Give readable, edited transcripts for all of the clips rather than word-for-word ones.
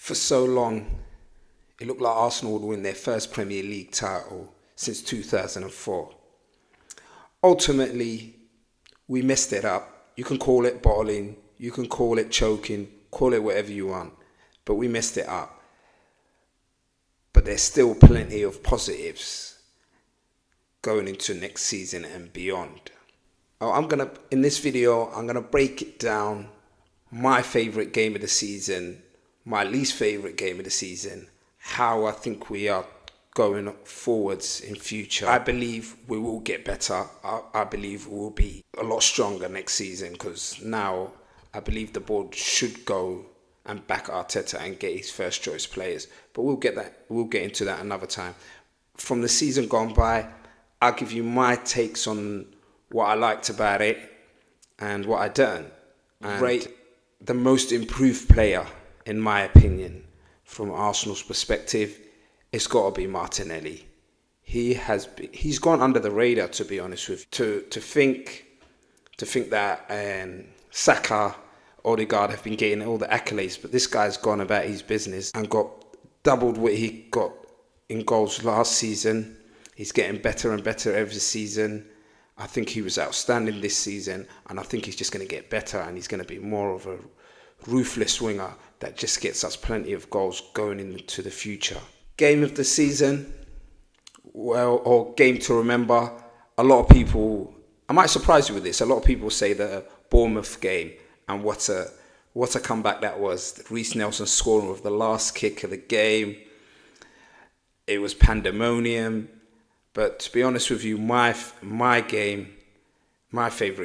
For so long, it looked like Arsenal would win their first Premier League title since 2004. Ultimately, we messed it up. You can call it bottling, you can call it choking, call it whatever you want, but we messed it up. But there's still plenty of positives going into next season and beyond. In this video, I'm gonna break it down, my favorite game of the season, my least favorite game of the season, how I think we are going forwards in future. I believe we will get better. I believe we will be a lot stronger next season, because now I believe the board should go and back Arteta and get his first choice players. But we'll get into that another time. From the season gone by, I'll give you my takes on what I liked about it and what I didn't. And rate the most improved player, in my opinion, from Arsenal's perspective, it's got to be Martinelli. He's gone under the radar, to be honest with you. To think that Saka, Odegaard have been getting all the accolades, but this guy's gone about his business and got doubled what he got in goals last season. He's getting better and better every season. I think he was outstanding this season, and I think he's just going to get better, and he's going to be more of a ruthless winger that just gets us plenty of goals going into the future. Game of the season, or game to remember. A lot of people, I might surprise you with this, a lot of people say the Bournemouth game, and what a comeback that was. Reece Nelson scoring with the last kick of the game. It was pandemonium. But to be honest with you, my favourite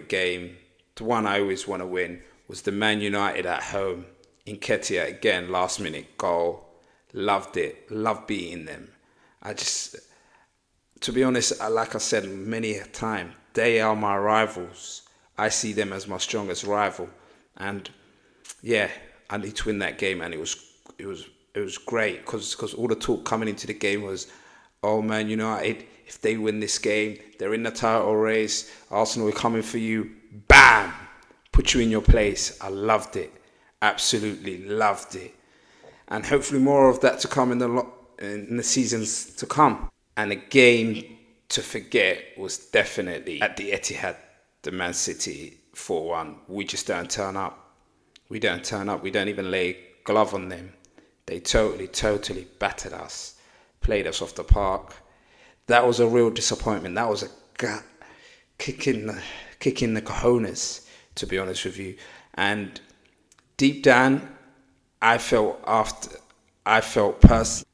game, the one I always want to win, was the Man United at home. Nketiah, again, last minute goal. Loved it. Loved beating them. To be honest, like I said many a time, they are my rivals. I see them as my strongest rival. And yeah, I need to win that game. And it was great, because all the talk coming into the game was, oh Man United, if they win this game, they're in the title race. Arsenal are coming for you. Bam! Put you in your place. I loved it. Absolutely loved it. And hopefully more of that to come in the seasons to come. And a game to forget was definitely at the Etihad, the Man City 4-1. We just don't turn up. We don't turn up. We don't even lay a glove on them. They totally battered us. Played us off the park. That was a real disappointment. That was a kick in the cojones, to be honest with you. And deep down, I felt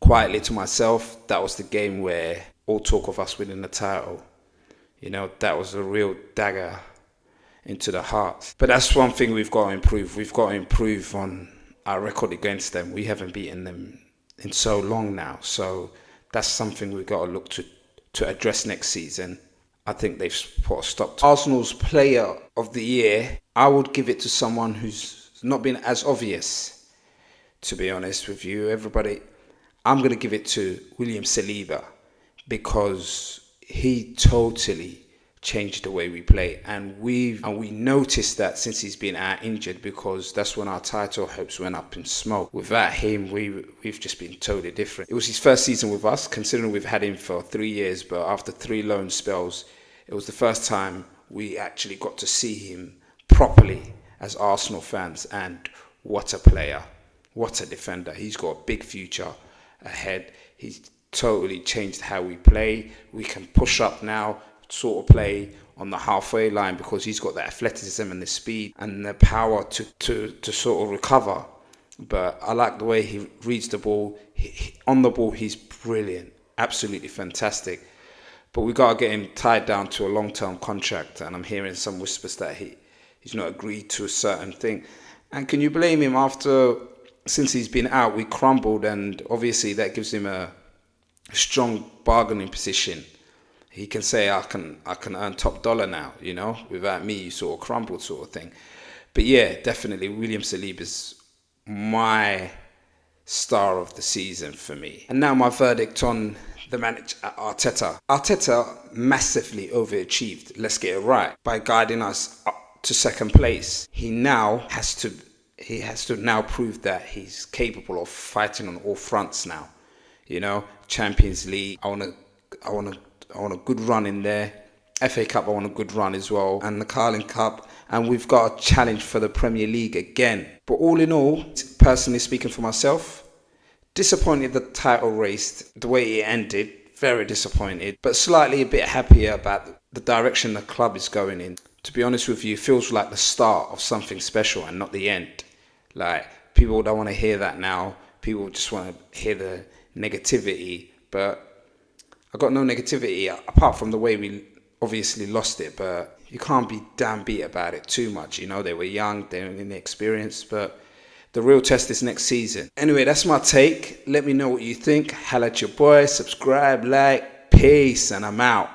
quietly to myself, that was the game where all talk of us winning the title, that was a real dagger into the heart. But that's one thing we've got to improve. We've got to improve on our record against them. We haven't beaten them in so long now. So that's something we've got to look to address next season. I think they've put a stop to Arsenal's player of the year. I would give it to someone who's not been as obvious, to be honest with you. I'm going to give it to William Saliba, because he totally changed the way we play, and we noticed that since he's been out injured, because that's when our title hopes went up in smoke. Without him, we've just been totally different. It was his first season with us, considering we've had him for 3 years, but after 3 loan spells, it was the first time we actually got to see him properly as Arsenal fans. And what a player, what a defender. He's got a big future ahead. He's totally changed how we play. We can push up now, sort of play on the halfway line, because he's got the athleticism and the speed and the power to sort of recover. But I like the way he reads the ball. On the ball, he's brilliant, absolutely fantastic. But we got to get him tied down to a long-term contract, and I'm hearing some whispers that he's not agreed to a certain thing. And can you blame him? Since he's been out, we crumbled, and obviously that gives him a strong bargaining position. He can say, I can earn top dollar now, without me, you sort of crumbled, sort of thing. But yeah, definitely William Saliba's my star of the season for me. And now my verdict on the manager, Arteta. Arteta massively overachieved, let's get it right, by guiding us up to second place. He now has to he has to now prove that he's capable of fighting on all fronts now. You know, Champions League, I want a good run in there. FA Cup, I want a good run as well. And the Carling Cup. And we've got a challenge for the Premier League again. But all in all, personally speaking for myself, disappointed the title race, the way it ended. Very disappointed. But slightly a bit happier about the direction the club is going in. To be honest with you, it feels like the start of something special and not the end. Like, people don't want to hear that now. People just want to hear the negativity. But I got no negativity apart from the way we obviously lost it. But you can't be damn beat about it too much. You know, they were young, they were inexperienced. But the real test is next season. Anyway, that's my take. Let me know what you think. Holla at your boy. Subscribe, like. Peace, and I'm out.